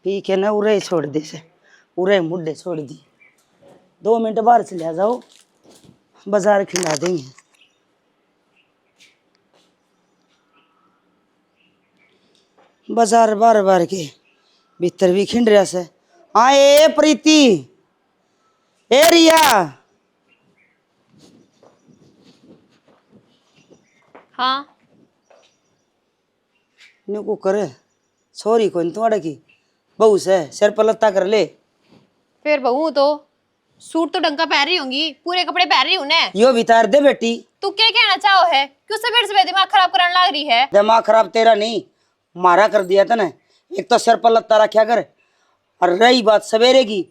P के ना उरे छोड़ दे से, उरे मुड्ढे छोड़ दी। 2 मिनट बाहर चले जाओ, बाजार खिला देंगे। बाजार बार बार के भीतर भी खिंड रहा से। हाँ ए प्रीति, ए रिया। हाँ न्यू को करे छोरी को तुम्हारे की बहू से सिर पर लत्ता कर ले। फिर बहू तो सूट तो ढंग का पहन रही होंगी, पूरे कपड़े पहन रही हूं ने। यो बितार दे बेटी। तू क्या कहना चाहो है? क्यों सवेरे दिमाग खराब करने लग रही है? दिमाग खराब तेरा नहीं, मारा कर दिया था ना। एक तो सिर पर लत्ता रखा कर, और रही बात सवेरे की,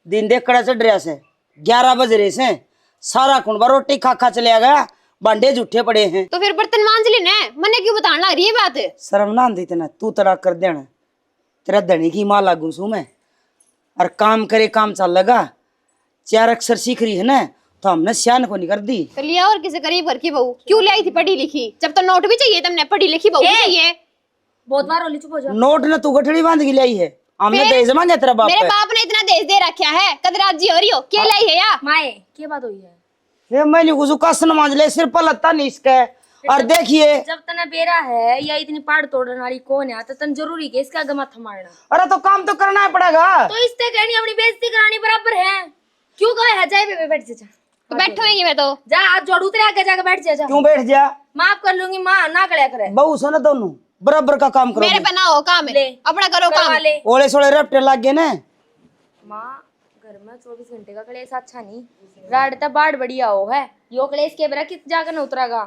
दिन देख कड़ा चढ़ रहा से 11 बज रहे से, सारा कुंबा रोटी खा खा चले गया, भांडे जूठे पड़े हैं। तो फिर बर्तन मांज ली ने, मने क्यों बताने लग रही है बात? शर्म ना आती तना, तू तड़ा कर देना। तेरा धनी की माँ लागू सू मैं, और काम करे काम चल लगा। 4 अक्षर सीख रही है ना, तो हमने सियान को नहीं कर दी। तो लिया और किसी गरीब घर की बहू क्यों ले आई थी पढ़ी लिखी? जब तो नोट भी चाहिए तुमने, पढ़ी लिखी बहू भी चाहिए। बहुत बार होली, चुप हो जाओ। नोट ने तू गठड़ी बांध के लाई है, हमने दहेज मांगे तेरा बाप मेरे पे। बाप ने इतना दहेज दे रखा है, कदराजी हो रही हो, क्या लाई है या? माए क्या बात हुई है? ये मैंने कुछ कसन मांझ ले, सिर पर लत्ता नहीं इसका। और देखिए, जब तना बेरा है या इतनी पाड़ तोड़ने वाली कौन है, तो तन जरूरी के इसका माथा मारना। अरे तो काम तो करना ही पड़ेगा। तो इससे कहनी अपनी बेइज्जती करानी बराबर है। क्यों कहे है? जाए बे बैठ जा। तो बैठोगी मैं तो। जा हाथ जोड़ू तेरे आगे जाके बैठ जा। क्यों बैठ जा? माफ कर लूंगी माँ, ना कड़िया करे। बहू से ना दोनों बराबर का काम करो। मेरे पे ना हो काम है, अपना करो काम। ओले सोले रपटे लग गए ना। माँ घर में 24 घंटे का कलेश अच्छा नहीं, राड़ता बाढ़ बढ़िया हो है। यो कलेश के बेरा कित जाकर न उतरागा।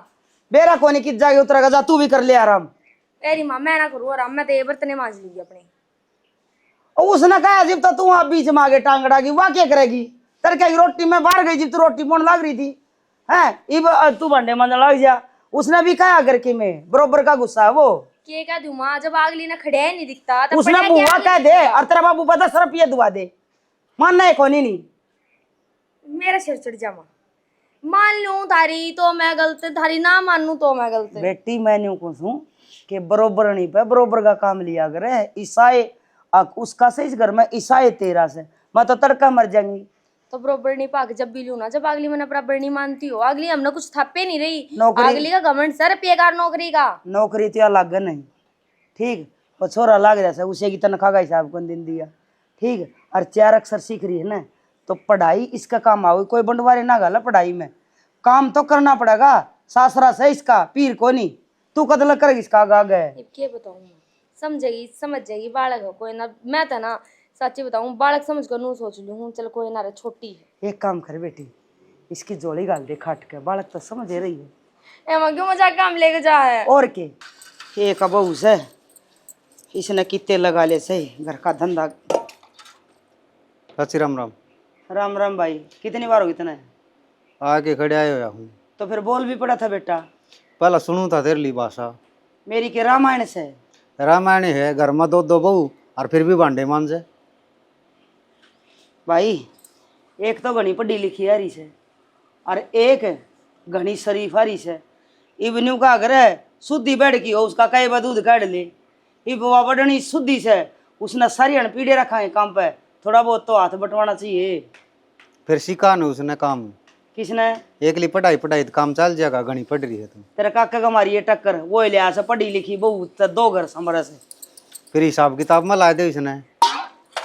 बेरा कोनी कित जाके उतरेगा, जा तू भी कर ले आराम। अरे माँ मैं ना करूँ आराम, मैं तो ये बर्तने मांज लूंगी अपने। और उसने कहा जब तो तू आप बीच में आगे टांगड़ा की, वह क्या करेगी? तेरे क्या रोटी में बाहर गई जब तू रोटी पोन लग रही थी हैं, इब तू भांडे मंजन लग जा। उसने भी कहा करके मैं बरोबर का गुस्सा है वो। के क्या दूं माँ, जब आगली ना खड़े नहीं दिखता तो उसने बुआ कह दे, और तेरा बाबू पता सरप ये दुआ दे, मानना है कोनी नहीं। मेरा सिर चढ़ जा माँ। मान लूं थारी तो मैं गलत, थारी ना मानू तो मैं गलत। बेटी मैंने कुछ हूँ कि बरोबर नहीं पे बरोबर का काम लिया करे। ईसाई उसका से इस घर में, ईसाई तेरा से, मैं तो तड़का मर जाऊंगी। तो बरोबर नहीं पाक जब भी लू ना, जब अगली मैंने बराबर नहीं मानती हो। अगली हमने कुछ थप्पे नहीं रही, अगली का घमंड सर बेकार नौकरी का। नौकरी तो अलग नहीं, ठीक। और छोरा लाग रहा उसे की तनख्वाह का हिसाब कौन दिन दिया, ठीक। और 4 अक्षर सीख रही है ना, तो पढ़ाई इसका काम आओ। कोई बंटवारे ना गाला, पढ़ाई में काम तो करना पड़ेगा। सासरा से इसका पीर को नहीं, तू कदल कर इसका आगे। क्या बताऊं, समझेगी समझ जाएगी, बालक है कोई ना। मैं तो ना सच्ची बताऊं, बालक समझ कर नू सोच लू हूँ, चल कोई ना रे छोटी है। एक काम कर बेटी, इसकी जोड़ी गाल दे खाट के, बालक तो समझ रही है। एमा क्यों मजाक काम लेके जा है? और के एक बहू से इसने कितने लगा ले सही घर का धंधा। सच्ची राम राम। राम राम भाई, कितनी बार हो इतना है? आके खड़े आयो हूँ। तो फिर बोल भी पड़ा था बेटा। पहला सुनू था तेरे ली भाषा मेरी के रामायण से। रामायण है, घर में 2 बहू और फिर भी भांडे मांजे। भाई एक तो घनी पढ़ी लिखी हारी से, और एक घनी शरीफ हारी से। इबनू का घर है शुद्धि बैठ की हो, उसका कई बार दूध काट ले। इब बड़नी शुद्धि से उसने सारी अनपीढ़े रखा है काम पे, थोड़ा बहुत तो हाथ बटवाना चाहिए। फिर सीखा नहीं उसने काम। किसने? एकली पढ़ाई पढ़ाई तो काम चल जाएगा, घनी पढ़ रही है तुम। तेरे काका का मारी है टक्कर, वो लिया से पढ़ी लिखी बहू 2 घर संभरा से। फिर हिसाब किताब में ला दे इसने।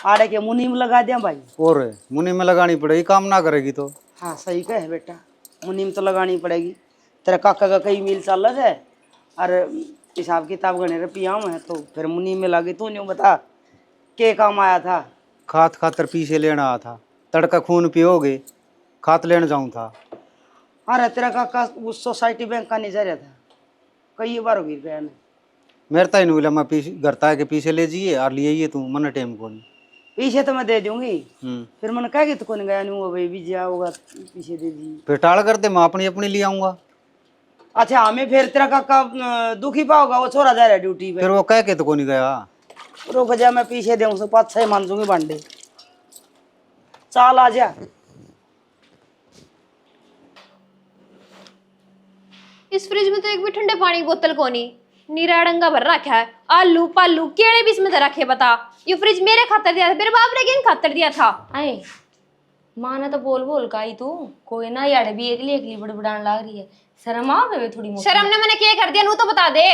आड़े के मुनीम लगा दिया भाई। और मुनि में लगानी पड़ेगी, काम ना करेगी तो। हाँ सही कहे बेटा, मुनीम तो लगानी पड़ेगी। तेरा काका का कई मील चल रहा है, और हिसाब किताब गणे रुपया में है, तो फिर मुनीम में लगे। तू नहीं बता के काम आया था? खात खातर पीछे लेना आया था, तड़का खून पियोगे खात लेने जाऊँ था। अरे तेरा काका उस सोसाइटी बैंक का नहीं जा रहा था, कई बार हो गिर गया ना। मेरे ताई नहीं मैं पीछे घर ताए के पीछे ले जाइए और ले आइए तू, मन टेम को नहीं। पीछे तो मैं दे दूंगी, फिर मैंने कहा कि तो कौन गया नहीं, वो भाई भी जाओगा पीछे दे दी। फिर टाल करते मैं अपनी अपनी ले आऊंगा। अच्छा हमें फिर तेरा काका दुखी पाओगा, वो छोरा जा रहा है ड्यूटी पे। फिर वो कह के तो कौन गया। रुक जा, मैं पीछे दूँ सो 5-6 मान दूंगी बांडे। चाल आ जा। इस फ्रिज में तो एक भी ठंडे पानी की बोतल को नहीं, नीरा डंगा भर रखा है। आलू पालू केड़े भी इसमें रखे बता। ये फ्रिज मेरे खातर दिया था, मेरे बाप ने किन खातर दिया था? आए माँ ने तो बोल बोल का ही तू कोई ना यार भी एकली बड़बड़ाने लग रही है। शर्म आ गई थोड़ी मोटी। शर्म ने मैंने क्या कर दिया, नू तो बता दे।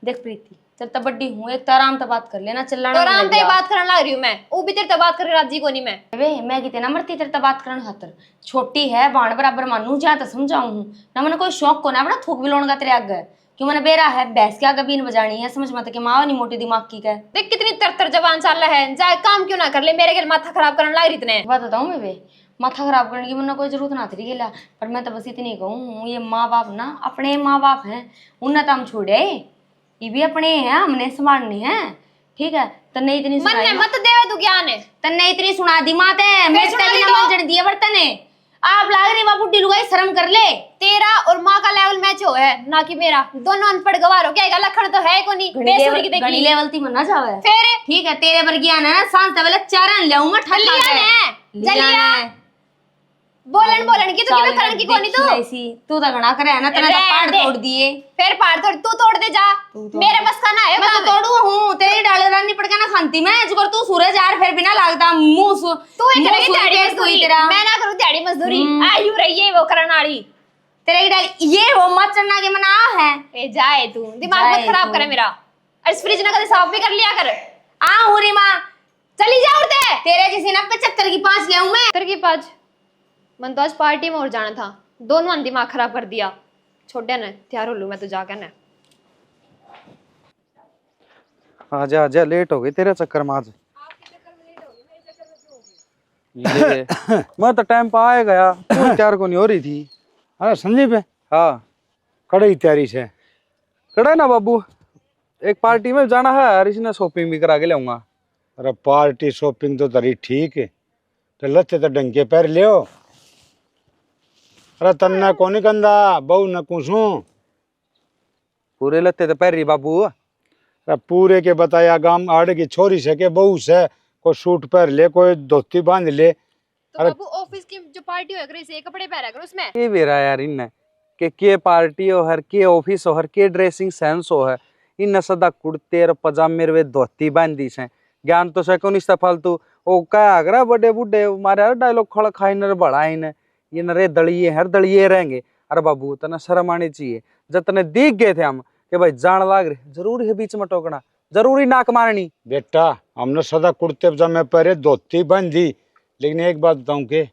देख प्रीति चल तो बड्डी हूँ, एक तो आराम से बात कर लेना, चिल्लाना तो आराम से बात करने लग रही हूँ मैं, वो भी तेरे से बात करके राजी को नहीं मैं। वे मैं कितने ना मरती तेरे से बात करने खातर, छोटी है बाण बराबर मानू जा तो समझाऊं हूँ ना, मैंने कोई शौक को ना बड़ा थूक भी लोन का तेरे आगे क्यों, मैंने बेरा है भैंस के आगे बीन बजानी है, समझ मत कि माँ नहीं मोटी दिमाग की का। देख कितनी तरतर जबान चल रहा है, जाए काम क्यों ना कर ले, मेरे के माथा खराब करने लग रही इतने। बात बताऊँ मैं वे माथा खराब करने की मैंने कोई जरूरत ना थी गेला, पर मैं तो बस इतनी कहूँ ये माँ बाप ना अपने माँ बाप हैं, उन्हें तो हम छोड़े, ये भी अपने हैं, हमने संभालने हैं, ठीक है। तन्ने इतनी मन सुनाई में मत देवे तू ज्ञान है, तन्ने इतनी सुना दी माते मेरे सुना तक दी ना तो? मंजन दिए बर्तन है, आप लाग रही बाबू लुगाई शर्म कर ले। तेरा और माँ का लेवल मैच हो है ना कि मेरा, दोनों अनपढ़ गवार हो, क्या लखन तो है को नहीं, बेसुरी की घनी देखी लेवल ती मना जावे फिर ठीक है, तेरे वर्गी आना ना सांस तबले चारन लेऊंगा ठल्ली लिया ने जलिया बोलन की तो किवे करन की कोनी तू ऐसी तू तो घना करे है ना, तने तो पाड़ तोड़ दिए, फिर पाड़ तोड़ तू तोड़ दे जा, मेरे बस का ना है मैं तो तोड़ू हूँ, तेरी डाले रानी पड़ के ना खानती मैं जुगर तू सूरज यार फिर भी ना लगता मुंह सु तू ही मुंह करेगी सूरी दिहाड़ी पेट कोई मजदूरी, तेरा मैं ना करूँ दिहाड़ी मजदूरी, आयु रही है वो करन वाली तेरे की डाल ये वो मत चढ़ना के मना है। ए जाए तू दिमाग मत जाए खराब तू। करे मेरा, और इस फ्रिज ना कभी साफ भी कर लिया कर। आ हो री माँ चली जा उड़ते तेरे जैसी ना 75 की 5 ले आऊं मैं। तेरे की पाज मन तो आज पार्टी में और जाना था, दोनों ने दिमाग खराब कर दिया, छोटे ने तैयार हो लूं मैं तो जाकर ना। आजा आजा, लेट हो गई तेरे चक्कर में आज। ये मैं तो टाइम पे आए गया, तू तैयार को नहीं हो रही थी। अरे संदीप है हाँ कड़ई तैयारी से। कड़ा ना बाबू, एक पार्टी में जाना है और इसने शॉपिंग भी करा के लाऊंगा। अरे पार्टी शॉपिंग तो तरी ठीक है, तो लत्ते तो डंके पैर लियो। अरे तन्ना कोनी कंदा बहु न कुसू। पूरे लत्ते तो पैर रही बाबू। अरे पूरे के बताया गांव आड़े की छोरी से के बहू से कोई सूट पहन ले, कोई धोती बांध ले। तो बाबू ऑफिस की जो पार्टी हो करे से कपड़े पहना कर उसमें। ये बेरा यार इनने के पार्टी हो हर के ऑफिस हो हर के ड्रेसिंग सेंस हो है, इन सदा कुर्ते और पजामे वे धोती बांधी से ज्ञान तो सको नहीं फालतू। ओ क्या अगर बड़े बूढ़े मारे यार डायलॉग खड़ा खाई न बड़ा इन ये नरे दड़िए हर दड़िए रहेंगे। अरे बाबू तना शर्म आनी चाहिए, जतने दिख गए थे हम कि भाई जान लाग रहे, जरूरी है बीच में टोकना, जरूरी नाक मारनी। बेटा हमने सदा कुर्ते पजामे पहरे धोती बांधी, लेकिन एक बात बताऊं के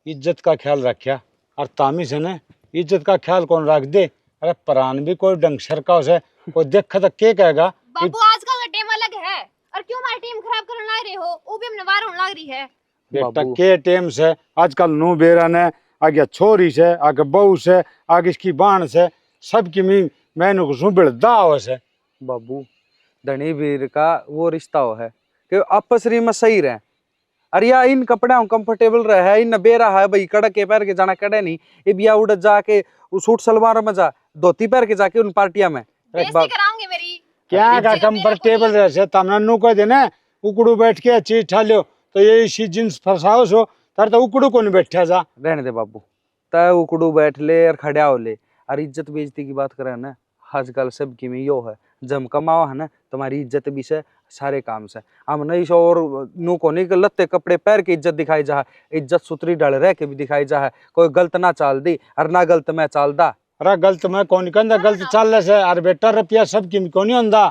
इज्जत का ख्याल रखा और तामी से न इज्जत का ख्याल कौन रख दे। अरे प्राण भी कोई डंग सर का उसे कोई देखा तो के कहेगा। बाबू आजकल का टेम अलग है, और क्यों हमारी टीम खराब करने लग रहे हो, वो भी हमने वार होने लग रही है। बेटा बाबू। के टेम से आजकल नू बेरा ने आगे छोरी से आगे बहू से आगे इसकी बाण से सबकी मैंने को सुबिड़ दाव से। बाबू धनी वीर का वो रिश्ता हो है कि आपस में सही रहे। अरे या इन कपड़े कंफर्टेबल रहे, इन बेरा है भाई कड़क के पैर के जाना कड़े नहीं, ये बिया उड़ जाके सूट सलवार में जा धोती पैर के जाके उन पार्टिया में बेइज्जती कराओगे मेरी। क्या का कंफर्टेबल रहे से तमने नू कह देना उकड़ू बैठ के चीज ठा लो तो ये इसी जींस फसाओ सो तर तो उकड़ू को नहीं बैठा जा। रहने दे बाबू, तय उकड़ू बैठ ले और खड़ा हो ले। और इज्जत बेइज्जती की बात करे ना, आजकल सब की में यो है, जम कमाओ है ना तुम्हारी इज्जत भी से सारे काम से। हम नहीं सो और नू को नहीं लत्ते कपड़े पैर के इज्जत दिखाई जा है, इज्जत सुतरी डल रह के भी दिखाई जा है, कोई गलत ना चाल दी और ना गलत मैं चाल दा। अरे गलत मैं कौन कहता गलत चल से। अरे बेटा रुपया सब की कौन होंदा।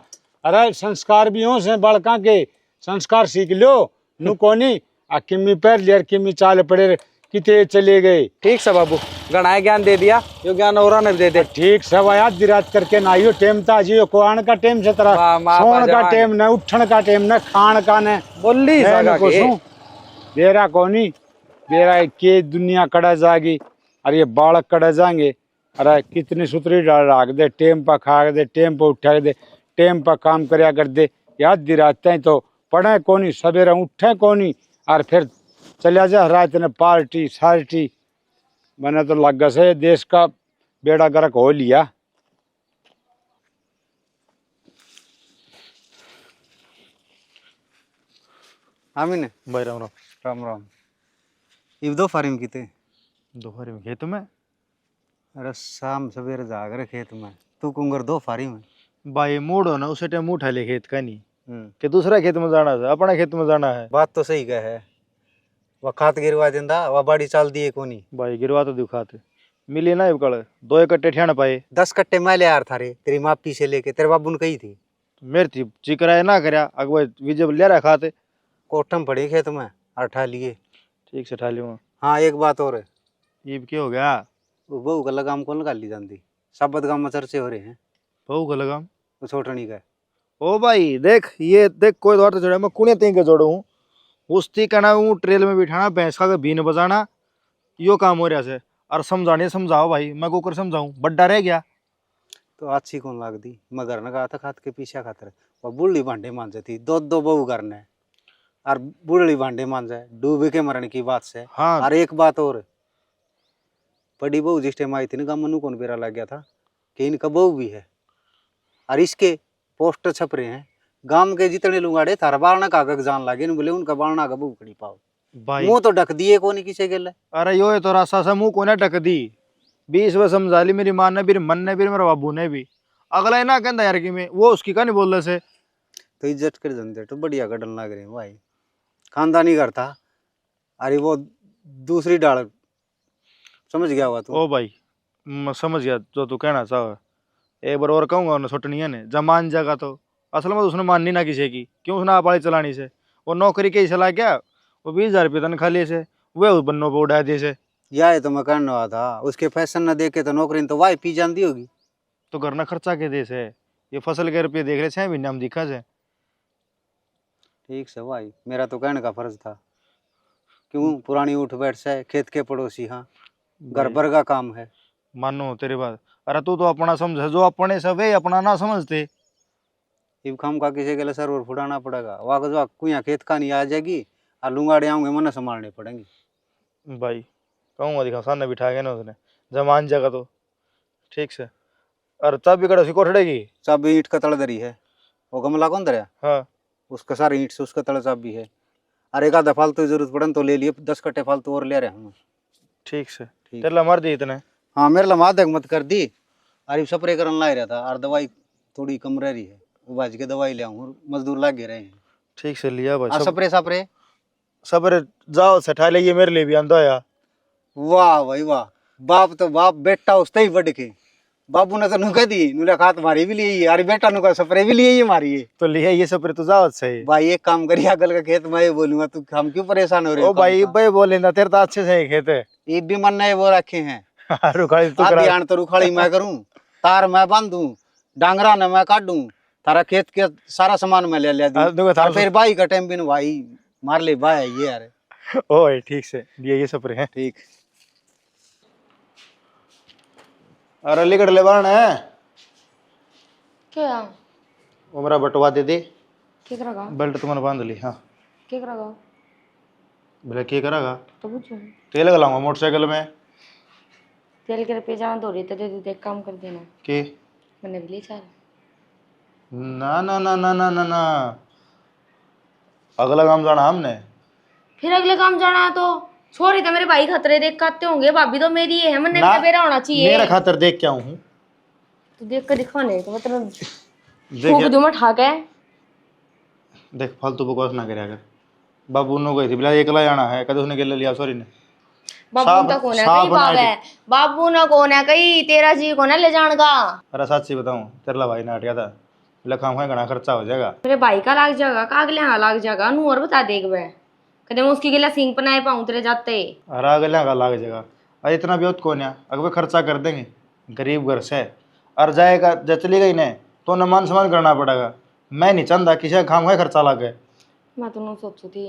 अरे संस्कार भी हो से बालका के संस्कार सीख लो नू कोनी आ किमी पैर लिया किमी चाल पड़े किते चले गए। ठीक से बाबू गणाए ज्ञान दे दिया, यो ज्ञान और ने दे दे। ठीक से वाया दिरात करके ना यो टेम ता जियो कोआन का टेम से तरह वाह, माँ सोन का जवान। टेम न उठन का टेम न खान का न बोली जागा के बेरा कोनी बेरा के दुनिया कड़ा जागी। अरे ये बालक कड़ा जाएंगे। अरे कितनी सुतरी डाल राख दे, टेम पर खा दे, टेम पर उठा दे, टेम पर काम करया कर दे। याद दिराते हैं तो पढ़े कोनी सवेरे उठे कोनी और फिर चलिया जा रात ने पार्टी सार्टी मैंने तो लग से देश का बेड़ा गर्क हो लिया। आमीन भाई राम राम। राम राम। इब दो फारिम की थे दोपहर में खेत में अरे शाम सवेरे जाग रहे खेत में, तू कुंगर दो फारी में भाई मूड हो ना उसे टाइम उठा ले खेत का नहीं कि दूसरा खेत में जाना है अपना खेत में जाना है। बात तो सही है वह खात गिरवा देंदा वह बाड़ी चाल दिए कोनी। भाई गिरवा तो दिखाते मिली ना कल 2 इकट्ठे ठियान पाए 10 कट्टे मैं ले यार थारे तेरी मापी से लेके तेरे बाबू ने कही थी मेरे थी जी कराया ना करया अगवा विजय ले रहा खाते कोठम पड़ी खेत में और ठा लिए। ठीक से ठा लियो। हाँ एक बात और है ये क्या हो गया? वो बहू का लगाम कौन लगा ली जाती सबत गाँव में चर्चे हो रहे हैं बहू का लगाम वो छोटनी का। ओ भाई देख ये देख कोई द्वार तो जोड़ा मैं कुने तीन के जोड़ू हूँ उस्ती कहना हूँ ट्रेल में बिठाना भैंस का बीन बजाना यो काम हो रहा से और समझाने समझाओ भाई मैं को कर समझाऊं बड्डा रह गया तो अच्छी कौन लाग दी मगर न कहा था खात के पीछे खातर वो बूढ़ी भांडे मान जाती दो बहू करना है और बूढ़ी भांडे मान जाए डूबे के मरने की बात से। हाँ और एक बात और बड़ी बहू जिस टाइम आई थी ना गाँव कौन बेरा लग गया था कि इनका बहू भी है और इसके पोस्टर छप रहे हैं गांव के जितने लोग आड़े थारा बालना कागज जान लागे बोले उनका बालना का बहू खड़ी पाओ भाई मुंह तो ढक दिए कोनी किसे गेले। अरे यो तो रास्ता सा मुंह को ना ढक दी 20 बार समझा ली मेरी माँ ने भी मन ने भी मेरे बाबू ने भी अगला ही ना कहता यार कि मैं वो उसकी का नहीं बोल रहे से तो इज्जत कर जनते तो बढ़िया गडन लग रहे हैं भाई खानदानी घर था। अरे वो दूसरी डाल समझ गया हुआ तू। ओ भाई मैं समझ गया जो तू कहना चाहो एक बार और कहूंगा उन्हें छोटनिया ने जब मान जाएगा तो असल में तो उसने माननी ना किसी की क्यों उसने आप चलानी से वो नौकरी के चला गया वो 20,000 रुपये तनखा लिए से वह उस बन्नों पर उड़ा दिए से यह तो मैं कहने वाला था उसके फैशन न देखे तो नौकरी तो वाई पी जाती होगी तो घर ना खर्चा के दे से ये फसल के रुपये देख रहे 6 महीने हम दिखा से। ठीक से भाई मेरा तो कहने का फर्ज था क्यों पुरानी उठ बैठ से खेत के पड़ोसी। हाँ घर भर का काम है मानो तेरी बात अरे तू तो अपना समझ जो अपने सब है अपना ना समझते इब खाम का किसी के लिए सर और फुड़ाना पड़ेगा वाक जो कुया खेत का नहीं आ जाएगी और लुंगाड़े आऊंगे मन संभालने पड़ेंगे। भाई कहूँगा दिखा सामने बिठा गया ना उसने जमान जगह तो ठीक से अरे तब भी कड़ा कोठड़े की सब ईंट का तड़ दरी है वो गमला कौन दरिया हाँ उसका सारे ईंट से उसका तड़ सब भी है। अरे एक आधा फालतू जरूरत पड़े तो ले लिए 10 कट्टे फालतू और ले रहे हम। ठीक से ठीक। तेरे मर दी इतने हाँ मेरे ला मादक मत कर दी। अरे स्प्रे करने ला रहा था और दवाई थोड़ी कम रह रही है वो बाज के दवाई ले आऊँ मजदूर लग रहे हैं। ठीक से लिया भाई और स्प्रे स्प्रे सब्र जाओ सठा ले मेरे लिए भी आंदा या वाह भाई वाह बाप तो बाप बेटा उसते ही बढ़ के बाबू ने तो नुका दी नुला खात मारी भी लिए अरे बेटा नुका स्प्रे भी लिए मारी है तो लिया ये सब्र तो जाओ सही भाई एक काम करिए अगल का खेत मैं ये बोलूंगा तू हम क्यों परेशान हो रहे ओ हो भाई भाई बोले ना तेरे तो अच्छे से खेत है ये भी मन नहीं वो रखे हैं रुखाड़ी तू आप करा ध्यान तो रुखाड़ी मैं करूं तार मैं बांधूं डांगरा ने मैं काटूं तारा खेत के सारा सामान मैं ले दूं और फिर भाई का टाइम बिन भाई मार ले भाई ये यार ओए ठीक से लिया ये सब्र है ठीक। अरे लिकड़ ले बाण है क्या वो मेरा बटवा दे दे क्या करेगा बेल्ट तुम्हारे बांध ली। हाँ क्या करेगा बोले क्या करेगा तो पूछो तेल लगाऊंगा मोटरसाइकिल में तेल के रुपये जाना दो रही तो दे दे एक काम कर देना कि मैंने भी ले चाल ना ना ना ना ना ना ना अगला काम जाना हमने फिर अगले काम जाना है तो छोरी तो मेरे भाई खतरे देख खाते होंगे भाभी तो मेरी है मैंने ना, भी मेरा होना चाहिए मेरा खातर देख के आऊं हूं तो देख कर दिखाने तो मतलब देख फूक दूं मैं ठाक है देख फालतू बकवास ना करे अगर बाबू ने गई थी बोला एकला जाना है कद उसने के ले लिया सॉरी ने बाबू तो कौन है कहीं बाब है बाबू ना कौन है कहीं तेरा जी कौन है ले जान का अरे सच्ची बताऊं तेरा भाई ने हट गया था बोला खाम है घना खर्चा हो जाएगा मेरे भाई का लाग जाएगा का अगले यहाँ लाग जाएगा नू और बता देख वे कदे मैं उसकी गिला सिंह पनाए पाऊं तेरे जाते अरे अगले का लाग जाएगा अरे इतना भी कौन है अगर खर्चा कर देंगे गरीब घर से और जाएगा जब चली गई ने तो न मान सम्मान करना पड़ेगा मैं नहीं चाहता किसी का खाम है खर्चा लगे मैं तो नहीं सोचू थी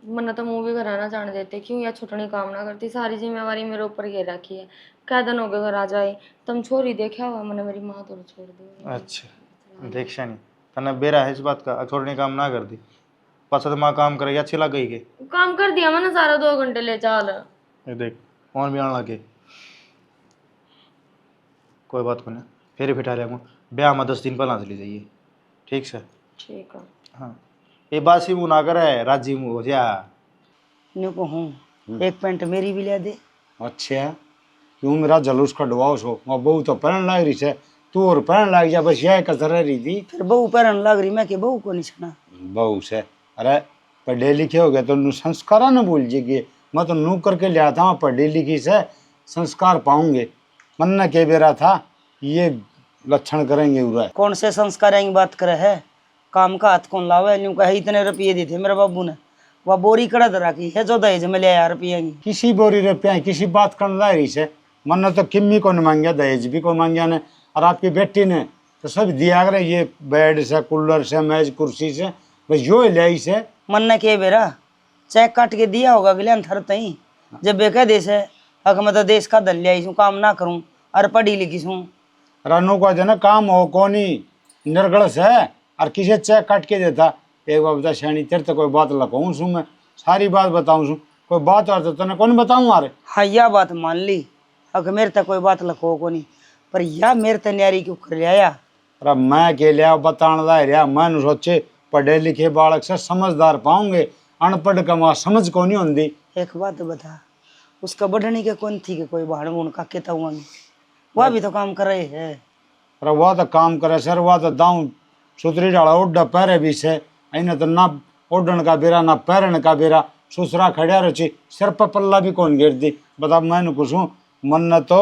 मन तो मुँह भी घराना जाने देते क्यों या छुटनी काम ना करती सारी जिम्मेवारी मेरे ऊपर घेर रखी है क्या दिन हो गए घर आ जाए तुम छोरी देखा हुआ मैंने मेरी माँ तो छोड़ दी अच्छा देखा नहीं तने बेरा है इस बात का छोड़ने काम ना कर दी पास तो माँ काम करेगी अच्छी लग गई के काम कर दिया मैंने सारा 2 घंटे ले चाल ये देख कौन भी आने लगे कोई बात को नहीं फिर फिटा लिया ब्याह में 10 दिन पहला चली जाइए ठीक से ठीक है हाँ ये बासी मुँह ना करे राजी मुँह हो जा न्यू को हूँ एक पेंट मेरी भी ले दे। अच्छा क्यों मेरा जलूस कटवाओ सो मैं बहू तो पहन लाग रही है तू और पढ़ने लग जा, बस यह कसर रही थी। फिर बहू पैरन लग रही, मैं कि बहू को नहीं छना। बहू से अरे पढ़े लिखे हो गए तो नू संस्कार न भूल जाएगी। मैं तो नू करके लिया था, पढ़ी लिखी से संस्कार पाऊंगे। मन न के बेरा था ये लक्षण करेंगे उरा। कौन से संस्कार की बात करे है? काम का हाथ कौन लावे? न्यू कहे इतने रुपये दी थे मेरे बाबू ने, वह बोरी कड़ा धरा की है जो दहेज में ले आया रुपये की। किसी बोरी रुपया किसी बात करने लायक से मन ने तो किम्मी को मांगया, दहेज भी को मांगया ने। और आपकी बेटी ने तो सब दिया करे, ये बेड से, कूलर से, मेज कुर्सी से, बस यो ले से। मन ने के बेरा चेक काट के दिया होगा अगले थर तई, जब बेकह देश है अगर मैं तो देश का धन लिया काम ना करूं और पढ़ी लिखी हूँ। रानू का जना काम हो कोनी निर्गल से और किसे चेक काट के देता। एक बार बता श्याणी तेरे तो कोई बात लकाऊँ सू, मैं सारी बात बताऊँ सू, कोई बात और तो तने कौन बताऊँ अरे। हाँ यह बात मान ली, अगर मेरे तक कोई बात लखो को नहीं, पर यह मेरे तक न्यारी क्यों कर लिया? अरे मैं के लिया बताने ला रहा, मैं सोचे पढ़े लिखे बालक से समझदार पाऊंगे, अनपढ़ का माँ समझ को नहीं होती। एक बात बता, उसका बढ़ने के कौन थी कि कोई भाड़ उनका कहता हुआ नहीं, वह भी तो काम कर रहे है। अरे वह तो काम करे सर, वह तो दाऊँ सुतरी डाला ओढ़ा पैरे भी से, इन्हें तो ना ओढ़न का बेरा ना पैरन का बेरा, सुसरा खड़ा रची सिर पर पल्ला भी कौन गिरती। बता मैंने कुछ हूँ मन न तो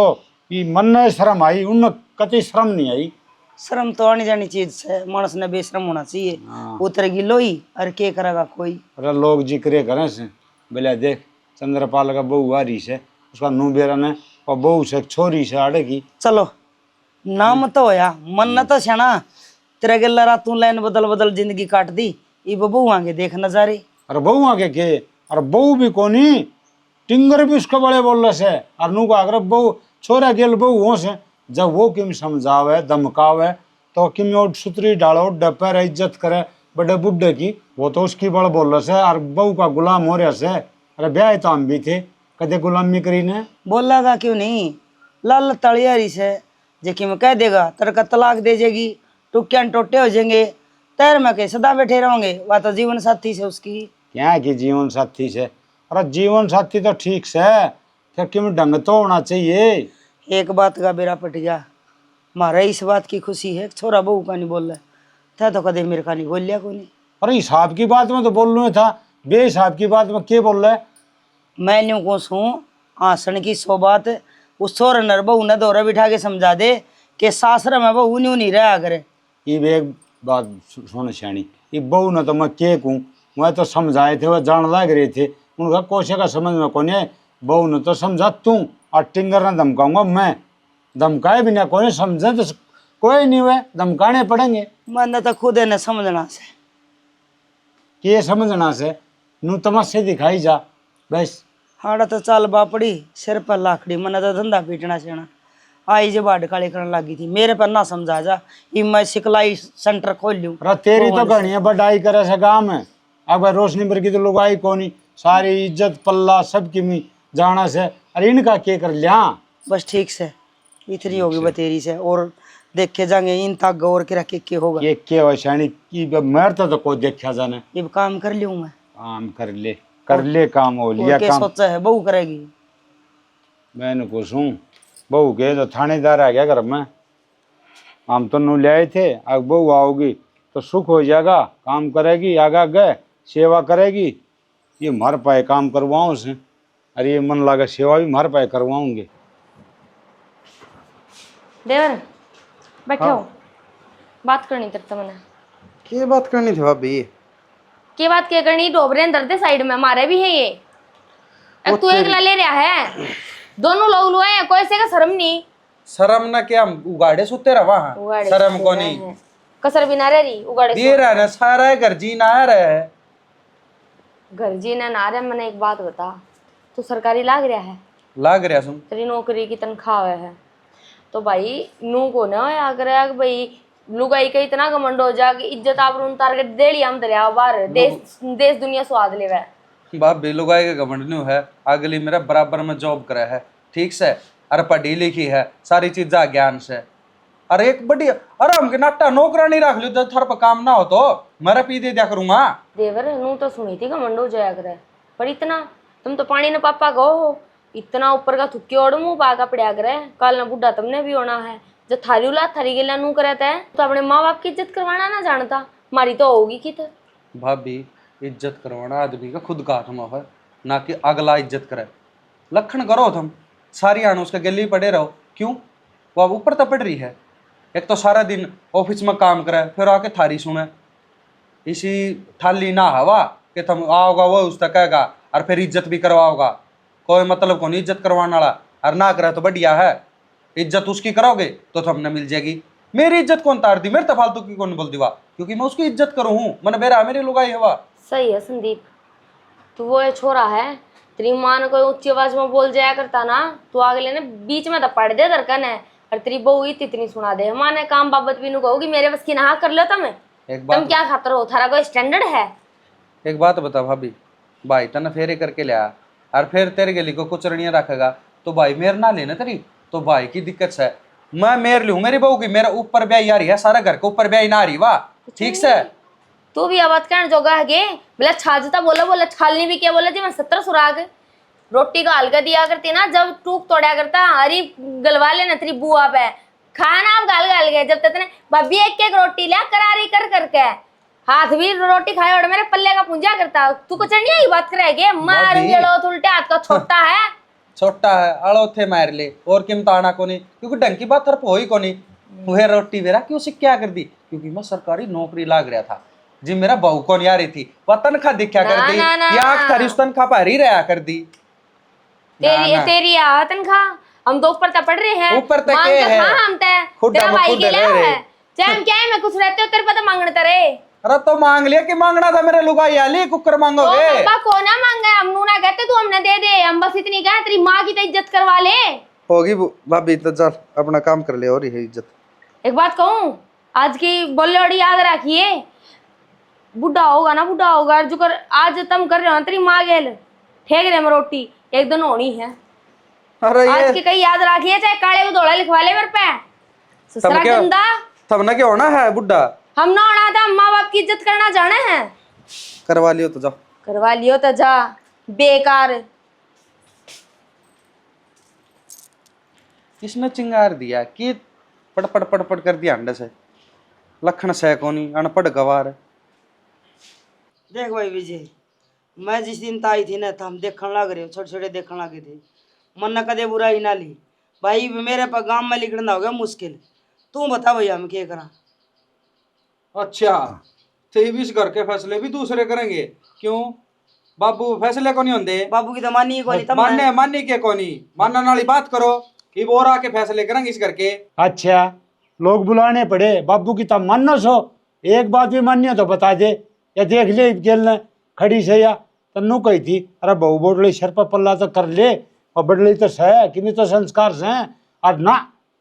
ये मन ने शर्म आई, उन कति शर्म नहीं आई। शर्म तो आनी जानी चीज है, मानस ने बेशरम होना चाहिए। उतरेगी लोई और के करेगा कोई। अरे लोग जिक्र करें से बोले देख चंद्रपाल का बहू आ रही से, उसका नू बेरा ने और बहू से छोरी से अड़ेगी। चलो नाम तो होया, मन न तो छना तेरे गला रात तू लाइन बदल बदल जिंदगी काट दी, ये बहू आगे देख नजारे। अरे बहू आगे के, अरे बहू भी कोनी टिंगर भी उसके बड़े बोल रहे से। और नू का अगर बहू छोरा गेल बहू हो से, जब वो किम समझावे धमकावे तो किम और सुतरी डालो डपर इज्जत करे बड़े बुढ़े की, वो तो उसकी बड़ बोल रहे से और बहू का गुलाम हो रहा से। अरे ब्याह तो हम भी थे, कदे गुलामी करी ने। बोला था क्यों नहीं, लाल तड़ियारी से जेकि मैं कह देगा तेरे का तलाक दे जाएगी, टुक्यान टोटे हो जाएंगे, तैर में के सदा बैठे रहोगे। वह तो जीवन साथी से उसकी क्या की जीवन साथी से। अरे जीवन साथी तो ठीक से, फिर किम ढंग तो होना चाहिए। एक बात का बेरा पट गया, मारा इस बात की खुशी है छोरा बहू का नहीं बोल रहा था, तो कदे मेरे का नहीं बोल लिया को नहीं। अरे हिसाब की बात में तो बोल रहा था, बेहिसाब की बात में क्या बोल रहा है। मैं न्यू को हूँ आसन की सो बात, उस छोर नर बहू ने दौरा बिठा के समझा दे कि सासरा में बहू न्यू नहीं रहा करे। ये भी एक बात सुन श्याणी, ये बहू ने तो मैं के कहूँ, मैं तो समझाए थे, वह जान लग रहे थे, उनका कोशे का समझ में कौन है। बहू ने तो समझा तू और टिंगर ने धमकाऊंगा मैं, धमकाए बिना कोई समझे तो कोई नहीं हुए, धमकाने पड़ेंगे। मैंने तो खुद ने समझना से कि समझना से नू तमाशे दिखाई जा बस। हाड़ा तो चाल बापड़ी सिर पर लाखड़ी, मैंने तो धंधा पीटना सेना आई जे बाढ़ काली करने लगी थी, मेरे पर ना समझा जा, ये मैं सिखलाई सेंटर खोल लूँ। अरे तेरी तो घड़िया बढ़ाई करे से गाँव में, अब रोशनी पर की तो लोग आई कौनी, सारी इज्जत पल्ला सबकी मी जाना से। अरे इनका के कर लिया बस ठीक से इतनी होगी बतेरी से, और देखे जाएंगे इन तक गौर के रखे के होगा। ये के हो श्याणी की मरता तो कोई देखा जाने। ये काम कर लूँ मैं, काम कर ले काम हो लिया के काम। सोचा है बहू करेगी। मैंने कुछ हूँ बहू के तो थानेदार आ गया घर में, हम तो नू ले आए थे, अब बहू आओगी तो सुख हो जाएगा, काम करेगी आगा गए सेवा करेगी, ये मर पाए काम करवाऊँ से। अरे ये मन लगा सेवा भी मर पाए करवाऊंगे। देवर बैठे हो, बात करनी तेरे मैंने। क्या बात करनी थी भाभी? की बात क्या करनी, डोबरे अंदर थे साइड में, हमारे भी है ये। अब तू एक ले रहा है, दोनों लोग लुआ है, कोई से का शर्म नहीं। शर्म ना क्या उगाड़े सुते रहा उगाड़े शर्म सुते को रहे नहीं हैं। कसर भी ना रही उगाड़े दे रहा है ना, सारा है घर जी ना आ रहा है। घर जी ना ना रहे। मैंने एक बात बता, तू सरकारी लाग रहा है, लाग रहा सुन, तेरी नौकरी की तनख्वाह है, तो भाई नू को ना आग्रह भाई लुगाई का इतना घमंड हो जा कि इज्जत आप उतार के दे लिया हम दरिया बाहर, देश दुनिया स्वाद ले भाभी लुगाई के घमंड नहीं है, अगली मेरा बराबर में जॉब करा है ठीक से, अरे पढ़ी लिखी है, सारी चीजा ज्ञान से। अरे एक बड़ी अरे हम के नाटा नौकरानी रख लो तो थर पर काम ना हो तो मेरा पी दे दिया करूंगा। देवर नू तो सुनी थी घमंड हो जाया करे, पर इतना तुम तो पानी न पापा गो हो, इतना ऊपर का थुक्के ओढ़ मुँह पाका पड़ा करे, कल न बुढ़ा तुमने भी होना है, जो थारी औलाद थारी गेला नू करता है तो अपने माँ बाप की इज्जत करवाना ना जानता, हमारी तो होगी किधर। भाभी इज्जत करवाना आदमी का खुद का काम है, ना कि अगला इज्जत करे। लखन करो तुम सारी आने उसके गली पड़े रहो, क्यों? वो अब ऊपर तो पड़ रही है। एक तो सारा दिन ऑफिस में काम करे, फिर आके थारी सुने, इसी थाली ना हवा कि तुम आओगा वो उस तक कहेगा और फिर इज्जत भी करवाओगा। कोई मतलब कौन इज्जत करवाने वाला, और ना करे तो बढ़िया है, इज्जत उसकी करोगे तो तुमने मिल जाएगी। मेरी इज्जत कौन तार दी, मेरे तो फालतू की कौन बोल दीवा, क्योंकि मैं उसकी इज्जत करूँ हूँ, मैंने बेरा मेरी लुगाई हवा। सही है संदीप, तू वो छोरा है, तेरी माँ ने कोई ऊंची आवाज में बोल जाया करता ना तो अगले ने बीच में तो पड़ दे दरकन है, और तेरी बहू इतनी सुना दे। माँ ने काम बाबत भी नु कहोगी मेरे बस की ना कर लो तुम। एक तुम क्या खातर हो, थारा कोई स्टैंडर्ड है? एक बात बता भाभी, भाई तने फेरे करके लिया और फिर तेरे गली को कुचरणियां रखेगा तो भाई मेरे ना लेना तेरी, तो भाई की दिक्कत है। मैं मेरे लूँ मेरी बहू की, मेरा ऊपर ब्याह आ रही है, सारा घर के ऊपर ब्याह ना आ रही, वाह ठीक से। तू भी आवाज कहने जोगा है गे, बोला छाजता बोला बोला छालनी भी क्या बोला जी, मैं 17 सुराग रोटी का हल्का दिया करती ना, जब टूक तोड़ा करता हरी गलवा लेना तेरी बुआ पे खाना आप गाल गाल गए। जब तक भाभी एक एक रोटी लिया करारी कर करके हाथ भी रोटी खाए और मेरे पल्ले का पूंजा करता, तू को चढ़नी ही बात करेगे मार जड़ो उल्टे हाथ का छोटा है, छोटा है अड़ो थे मार ले और किम ताना को नहीं, क्योंकि ढंग की बात हो ही को नहीं। वह रोटी वेरा क्यों से क्या कर दी, क्योंकि मैं सरकारी नौकरी लाग रहा था जी, मेरा बहू को नहीं आ रही थी, वह तनख्वाह दिखा कर दी या थारी उस तनख्वाह पर ही रहा कर दी। तेरी तनख्वाह हम तो ऊपर तक पड़ रहे हैं, ऊपर तक के है हम तेरा भाई के लिए है चाहे क्या है, मैं कुछ रहते हो तेरे पता मांगने तरे। अरे तो मांग लिया कि मांगना था मेरे लुगाई आली कुकर मांगोगे तो पापा को ना मांगा, हम नूना कहते तू हमने दे दे, हम बस इतनी कहे तेरी माँ की तो इज्जत करवा ले। होगी भाभी तो चल अपना काम कर ले, और ही इज्जत। एक बात कहूँ, आज की बोलोड़ी याद रखिए, बुढ़ा होगा ना बुढ़ा होगा जो कर आज तुम कर रहे हो तेरी माँ गेल फेंक रहे रोटी एक दिन होनी है। अरे आज की कहीं याद रखिए, चाहे काले को दौड़ा लिखवा ले मेरे पे ससुरा गंदा। तब ना क्या होना है बुढ़ा, हम ना होना था, माँ बाप की इज्जत करना जाने हैं। करवा लियो तो जाओ, करवा लियो तो जा बेकार। किसने चिंगार दिया कि पड़ पड़ पड़ पड़ कर दिया अंडे से, लखन से कोनी अनपढ़ गवार। देख भाई विजय, मैं जिस दिन ताई थी ना तो हम देखने लग रहे, छोटे छोटे देखने लगे थे, मन न कदे बुराई ना ली भाई, मेरे पर गांव में लिखना हो गया मुश्किल। तू बता भैया हम क्या करा। अच्छा तो इस घर के फैसले भी दूसरे करेंगे, क्यों? बाबू फैसले को नहीं होंगे, बाबू की तो मानी को नहीं, मानने मानने के को नहीं, मानने वाली बात करो कि वो आके फैसले करेंगे इस घर के। अच्छा लोग बुलाने पड़े, बाबू की तब मानो सो, एक बात भी मान्य है तो बता दे, या देख ले गेल खड़ी से या तन्नू कही थी अरे बहू बोटली सर पर पल्ला तो कर ले, और बडली तो सह कि तो संस्कार से और ना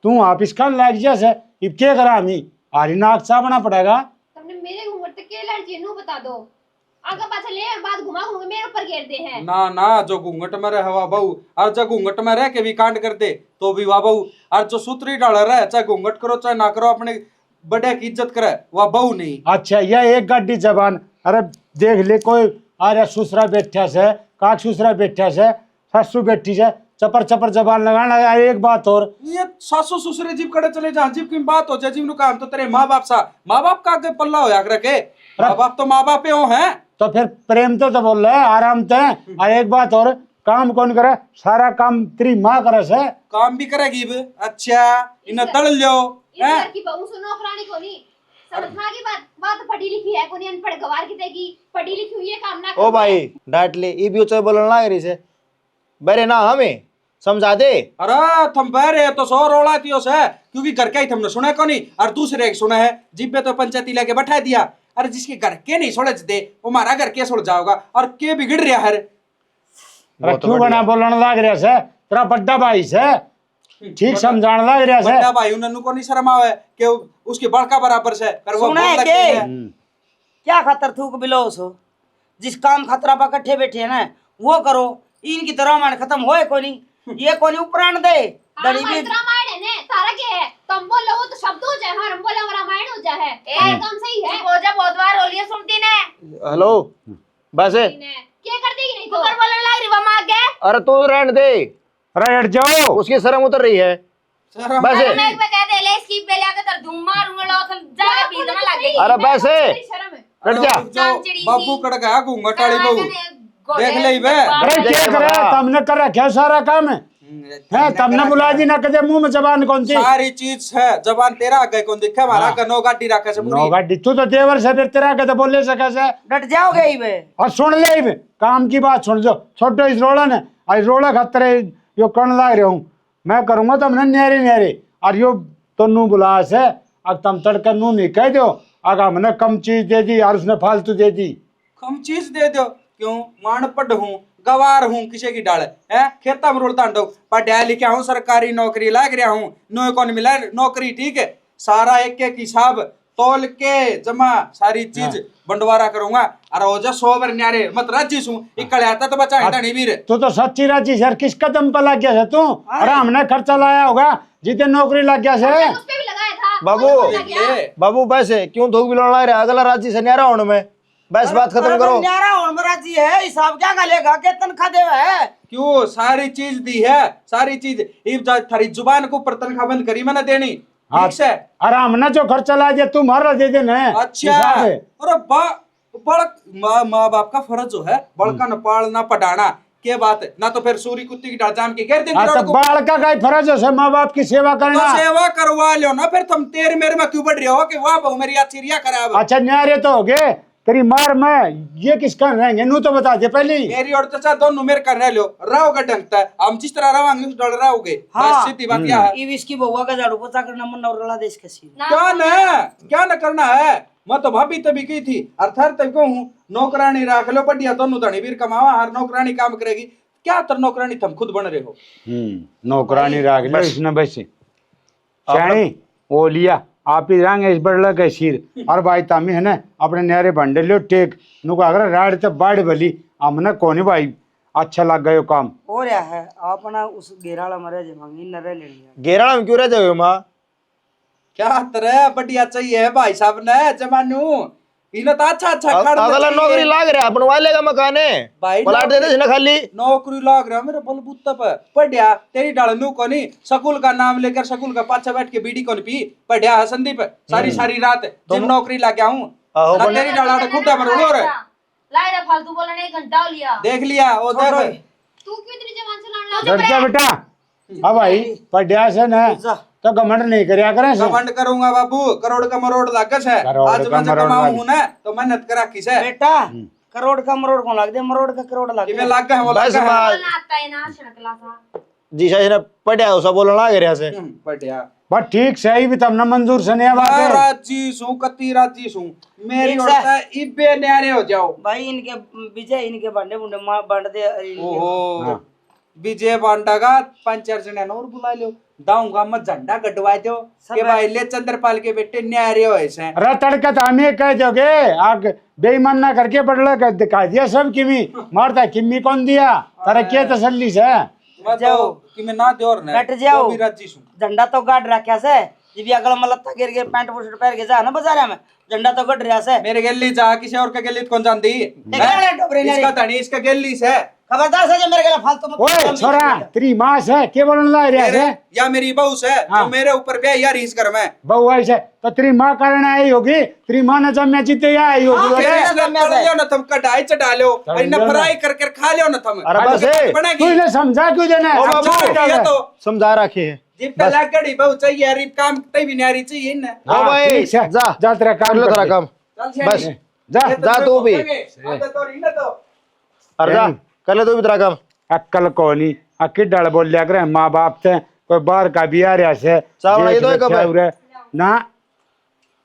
तू आप इसका लाग जैसे इब क्या करा हमी आरी नाक चावना पड़ेगा। तुमने मेरे घूंघट तक के लड़की नू बता दो, आगे पाछे ले और बात घुमा घुमा मेरे ऊपर घेरते हैं। ना ना जो घूंघट में रहे हवा बहू, और जो घूंघट में रह के भी कांड करते तो भी वाह बहू, और जो सूत्री डाल रहा चाहे घूंघट करो चाहे ना करो, अपने बड़े की इज्जत करे वह बहू नहीं। अच्छा यह एक गाड़ी जबान, अरे देख ले कोई आ रहा ससुरा बैठा से काक ससुरा बैठा से ससु बैठी से चपर चपर जबान लगाना। एक बात और ये सासू ससुरे जीव कड़े चले जा, जीव की बात हो जाए जीव नु काम तो तेरे माँ बाप सा, माँ बाप का आगे पल्ला हो याक रखे, माँ बाप तो माँ बाप हो हैं, तो फिर प्रेम तो बोल रहे आराम ते। और एक बात और, काम कौन करे, सारा काम तेरी माँ करे से, काम भी करेगी भी। अच्छा इन्हें तड़ लो इस घर की बहू सुनो नौकरानी को नहीं समझना की बात, बात पढ़ी लिखी है कोनी अनपढ़ गवार की तेगी, पढ़ी लिखी हुई है काम ना ओ भाई डांट ले, ई भी उच्च बोलना लग रही से बरे ना हमें समझा दे। अरे थम बहरे तो सौ रोला थियो से, क्योंकि घर का ही तुमने सुना को नहीं और दूसरे एक सुना है, जिब्बे तो पंचायती लेके बैठा दिया। अरे जिसके घर के नहीं सोच दे वो हमारा घर के सोच जाओगा, और के बिगड़ रहा है। क्यों बना बोलने लग रहा से, तेरा बड्डा भाई से ठीक समझाने लग रहा से। बड्डा भाई उन्हें को नहीं शर्म आवे कि उसके बड़का बराबर से, पर वो सुना है के क्या खतर थूक बिलोस हो, जिस काम खतरा पर इकट्ठे बैठे है ना वो करो, इनकी तो रामायण खत्म होए कोनी, ये कोनी उपराण दे दड़ी भी रामायण है ने तारा के है, तुम बोलो वो तो शब्द हो जाए, हम बोले रामायण हो जाए है, काम सही है। हो जा बहुत बार रोलिए सुनती ने। हेलो बस क्या कर देगी नहीं तो कर बोलने लग रही वहां आगे। अरे तू रहने दे, अरे हट जाओ, उसकी शर्म उतर रही है। बस अरे मैं एक बार कह दे ले स्कीप पे लेके तर दूं मारूंगा लोग जाके बीच में लग गई। अरे बस शर्म है। हट जा चांचड़ी बाबू कड़ गया घूंगा टाड़ी बहू देख ले बे। अरे क्या करे तुमने कर रखा सारा काम है तुमने बुला दी ना कदे मुंह में जबान कौन सी सारी चीज है जबान तेरा आगे कौन दिखे हमारा का नो गाड़ी रखा से पूरी गाड़ी तू तो देवर से फिर तेरा के तो बोले सके से डट जाओगे ही बे। और सुन ले बे, काम की बात सुन जो छोटो इस रोड़ा ने आज रोड़ा खतरे यो कर्ण लाग रहा हूँ मैं करूंगा तुमने न्यारे न्यारे और यो तो नू बुला से अब तुम तड़का नू नहीं कह दो अगर हमने कम चीज दे दी और उसने फालतू दे दी कम चीज दे दो क्यों मान पढ़ हूँ गवार हूँ किसी की डाल है खेता में रोलता हूँ पढ़ा लिखा हूँ सरकारी नौकरी लाग रहा हूँ नो कौन मिला नौकरी ठीक है सारा एक एक हिसाब तोल के जमा सारी चीज बंटवारा करूंगा और हो जा 100 बार न्यारे मत राजी सू इकड़े आता तो बचा हिटा नहीं वीर तू तो सच्ची राजी सर किस कदम पर लग गया तू अरे हमने खर्चा लाया होगा जितने नौकरी लग गया से उस पे भी लगाया था। बाबू बाबू पैसे क्यों थोक भी लड़ा रहा अगला राजी से न्यारा होने में बस बात खत्म करो। न्यारा होने में राजी है हिसाब क्या गलेगा के तनख्वाह देवा है क्यों सारी चीज दी है सारी चीज थारी जुबान को ऊपर तनख्वाह बंद करी मैंने देनी ठीक से अरे हमने जो खर्चा ला दिया तुम हर दे देना अच्छा अरे बड़ माँ बाप का फर्ज जो है बड़का न पालना पढ़ाना क्या बात है ना तो फिर सूरी कुत्ती की डाल जाम के घेर देंगे तो बालका का फर्ज है माँ बाप की सेवा करना तो सेवा करवा लो ना फिर तुम तेरे मेरे में क्यों बढ़ रहे हो कि वाह बहु मेरी अच्छी रिया खराब अच्छा न्यारे तो हो गए तेरी मार में ये किसका रहेंगे नू तो बता दे पहले ही मेरी और चाचा दोनों मेरे कर रहे लो रहोगे ढंगता है हम जिस तरह रहोगे उस डर रहोगे बस सीधी बात क्या है ई इसकी बहुआ का झाड़ू पोछा करना मन नौरला देश के सी क्या न करना है मैं तो भाभी तभी की थी अर्थात तब को हूँ नौकरानी राख लो बढ़िया दोनों धनी वीर कमावा हर नौकरानी काम करेगी क्या तर नौकरानी तुम खुद बन रहे हो नौकरानी राख लो इसने बस चाणी वो लिया आप ही रंग इस बड़ला के सिर और भाई तामी है ना अपने न्यारे भंडे लो टेक नुको अगर राड तो बाढ़ भली हमने कोनी भाई अच्छा लग गयो काम हो रहा है अपना उस घेराला मरे जमांगी न रह लेनी घेराला में क्यों रह जाओ माँ क्या तरह बढ़िया चाहिए भाई साहब ने जमानू इन्हें तो अच्छा अच्छा अगला नौकरी लाग रहा बनवा लेगा मकान है भाई पलाट दे दे ना खाली नौकरी लाग रहा मेरे बलबूता पर पढ़िया तेरी डालनू कोनी स्कूल का नाम लेकर स्कूल का पाछा बैठ के बीड़ी कोनी पी पढ़िया संदीप सारी सारी रात जिम नौकरी ला गया हूँ तेरी डाला खुदा पर उड़ो रे लाई रे फालतू बोलने एक घंटा हो लिया देख लिया वो देख तू क्यों इतनी जबान चलाने लगा? डर जा बेटा हाँ भाई पढ़िया से ना तो घमंड नहीं करया करें से घमंड करूंगा बाबू करोड़ का मरोड़ लागस है आज मैं जब कमाऊं हूं ना तो मेहनत करा किसे बेटा करोड़ का मरोड़ कौन लाग दे मरोड़ का करोड़ लाग किमे लाग गए वो बस बोलना आता है ना छिड़कला सा जी शायद ने पढ़िया उसा बोलना लाग रहा से बढ़िया बस ठीक सही भी तब ना मंजूर से नहीं बात है राजी सू कती राजी सू मेरी औरता इबे न्यारे हो जाओ भाई इनके विजय इनके बांडे बुंडे बांट दे ओहो विजय बांटा का 5-4 जने और बुला लो दाऊंगा मैं झंडा गडवा दो के भाई ले चंद्रपाल के बेटे न्यारे हो ऐसे अरे तड़का तो हमें कह दोगे आग बेईमान ना करके बड़ला कर दिखा दिया सब किमी मारता किमी कौन दिया तारा क्या तसल्ली से जाओ कि मैं ना दे और ना बैठ जाओ भी राजी सू झंडा तो गाड़ रखा से जब ये अगला मलत्ता गिर गए पैंट शर्ट पहन के जा ना बाजार में झंडा तो गड़ रहा से मेरे गली जा किसी और के गली कौन जानती इसका धनी इसका गली से खबरदार से मेरे गला फालतू मत ओए छोरा तेरी मां से के बोलने ला रहा है या मेरी बहू से जो मेरे ऊपर भी यार रीस कर मैं बहू ऐसे तो तेरी मां कारण आई होगी तेरी मां ने जब मैं जीते आई होगी ना तुम कढ़ाई चढ़ा लो इन्हें फ्राई करके खा लो ना तुम अरे बस तू इन्हें समझा क्यों देना तो समझा रखे है जिब तक लागड़ी बहू चाहिए यार काम कहीं भी नहीं चाहिए ना हाँ भाई जा तेरा काम कर लो तेरा काम बस जा तू भी अरे जा कर ले तू भी तेरा काम अक्कल कोनी अक्की डल बोल लिया करे माँ बाप से कोई बाहर का भी आ रहा से ना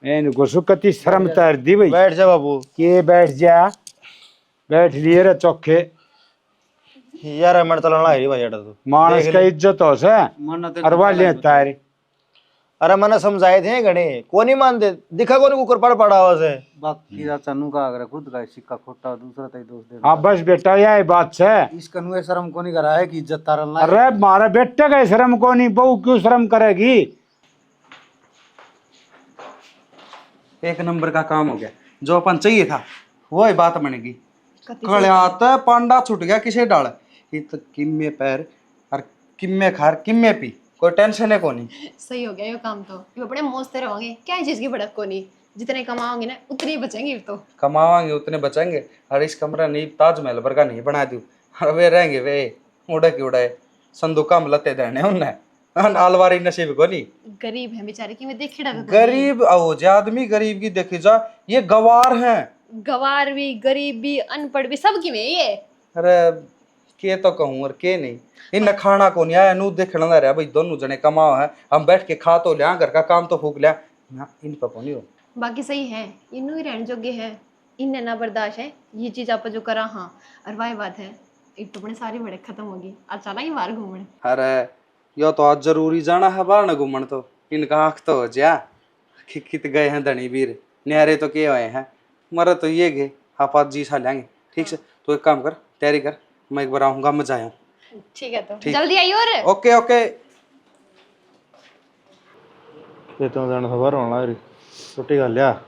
इनको सुकती शर्म तर दी भाई बैठ जा बाबू के बैठ लिए रे चौखे यार मन चलाना है भाई तू मानस का इज्जत हो से अरवा ले तारी अरे मैंने समझाए थे घने कोनी मानते दिखा कोनी कुकर पड़ पड़ा हुआ से बाकी चन्नू का अगर खुद का सिक्का खोटा दूसरा तई दोस्त दे हाँ बस बेटा यही बात से इसका नुए शर्म कोनी करा है कि इज्जत तारल ना अरे मारे बेटे का शर्म कोनी बहू क्यों शर्म करेगी एक नंबर का काम हो गया जो अपन चाहिए था वो ही बात बनेगी कड़ियात पांडा छूट गया किसे डाल किम्मे पैर और किम्मे खार किम्मे पी कोई टेंशन है कोनी। सही हो गया ये काम तो, ये अपने मौज से रहोगे, क्या चीज की भड़क को नहीं। जितने कमाओगे ना उतने ही बचेंगे फिर तो। कमावांगे उतने बचाएंगे। और इस कमरा नहीं ताजमहल भर का नहीं बना दूं, और वे रहेंगे वे उड़े की उड़े, संदूका में लते देने उनने, अलवारी नसीब को नहीं। गरीब है बेचारे की, मैं देखे डर गरीब आओ जे आदमी गरीब की देखी जा, ये गवार हैं। गवार भी, गरीब भी, अनपढ़ भी, सब की में ये। अरे के तो कहूँ और के नहीं, इन खाना को नहीं आया नू देखना ना रहा भाई, दोनों जने कमाओ है, हम बैठ के खा तो लिया, घर का काम तो फूक लिया ना, इन पर को नहीं हो। बाकी सही है, इनू ही रहने जोगे है, इनने ना बर्दाश्त है ये चीज आप जो करा। हाँ और वाही बात है, एक तो अपने सारी भड़क खत्म होगी, आज चला ही बाहर घूमने। अरे यो तो आज जरूरी जाना है बाहर न घूमन, तो इनका आँख तो हो जा कित गए हैं धनी वीर, न्यारे तो के हुए हैं, मरा तो ये गए, आप आज जी सा लेंगे। ठीक से तो एक काम कर, तैयारी कर, मैं एक बार आऊँगा, मजा आया। ठीक है तो ठीक। जल्दी आइए। और ओके ओके। ये तो जाना था बाहर होना लग रही छुट्टी कर लिया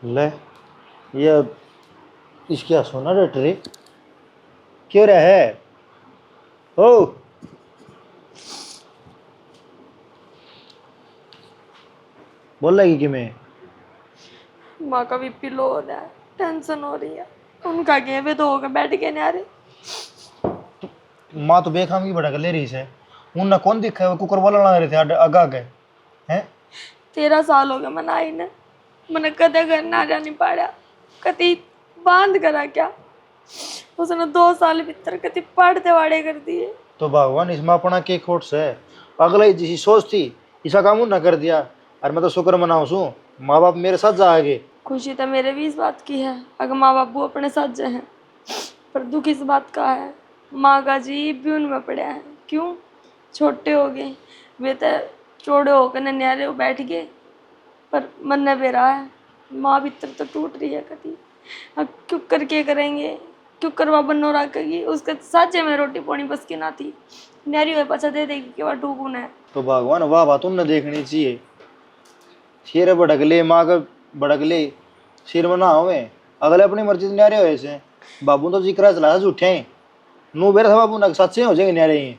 ले ये इसकी सुना रे क्यों रहा है ओ बोल लगी कि मैं माँ का बीपी लो हो रहा है, टेंशन हो रही है। उनका गए वे तो होकर बैठ गए न्यारे। माँ तो बेखाम की बड़ा ले रही से उन कौन दिखा है वो कुकर बोलने लग रहे थे आगा गए हैं 13 साल हो गए मन आई ने, मन कदे घर ना जा नहीं पाया, कति बांध करा क्या उसने 2 साल भीतर कति पढ़ते वाड़े कर दिए। तो भगवान इसमें अपना के खोट से अगला ही जिसी सोच थी इसका काम ना कर दिया। और मैं तो शुक्र मनाऊँ सू माँ बाप मेरे साथ जा आगे। खुशी तो मेरे भी इस बात की है अगर माँ बापू अपने साथ जो हैं, पर दुख इस बात का है माँ का जीव भी उनमें पड़ा है। क्यों छोटे हो गए वे तो चौड़े होकर न्यारे बैठ गए, पर मन न बेरा है माँ भीतर तो टूट रही है कति। अब क्यों करके करेंगे, क्यों करवा बनो रखेगी, उसके साचे में रोटी पानी बस की ना थी, न्यारी हुए पचा दे देगी कि वह टूकून है। तो भगवान वाह बात उनने देखनी चाहिए, शेर भड़क ले माँ का भड़क ले सिर में ना होवे अगले अपनी मर्जी से न्यारे हुए से। बाबू तो जिक्र चला झूठे नू बेरा था बाबू ना सच्चे हो जाएंगे न्यारे ही।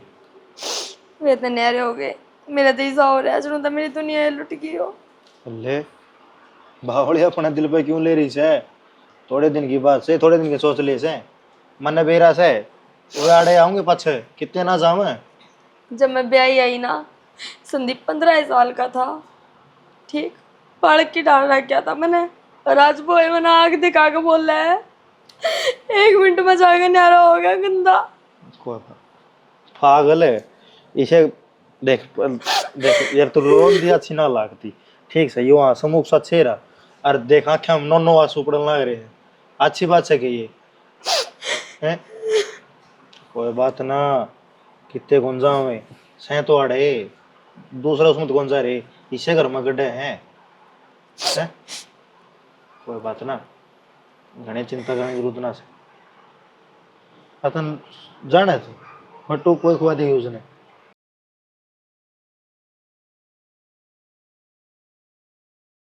वे तो न्यारे हो गए, मेरा तो ऐसा हो रहा है जो तो मेरी दुनिया लुट गई हो। ले बावड़े अपने दिल पे क्यों ले रही से, थोड़े दिन की बात से थोड़े दिन के सोच ले से मन बेरा से वो आड़े आऊंगे पाछे कितने ना जावे। जब मैं ब्याही आई ना संदीप 15 साल का था, ठीक बालक की डाल रख गया था मैंने, और आज वो मैंने आग दिखा के बोल रहा है 1 मिनट में जाकर न्यारा हो गया गंदा। पागल है इसे देख देख यार तो रोन दिया अच्छी ना लगती ठीक से यो समुख सा चेहरा और देख आंखें हम नोनो आंसू पड़ने लग रहे हैं, अच्छी बात है कि ये हैं कोई बात ना कितने गुंजा में सह तो अड़े दूसरा उसमें तो गुंजा रे इसे घर में गड्ढे हैं कोई बात ना घने चिंता करने की जरूरत ना से अतन जाने तो बटू कोई खुआ देगी उसने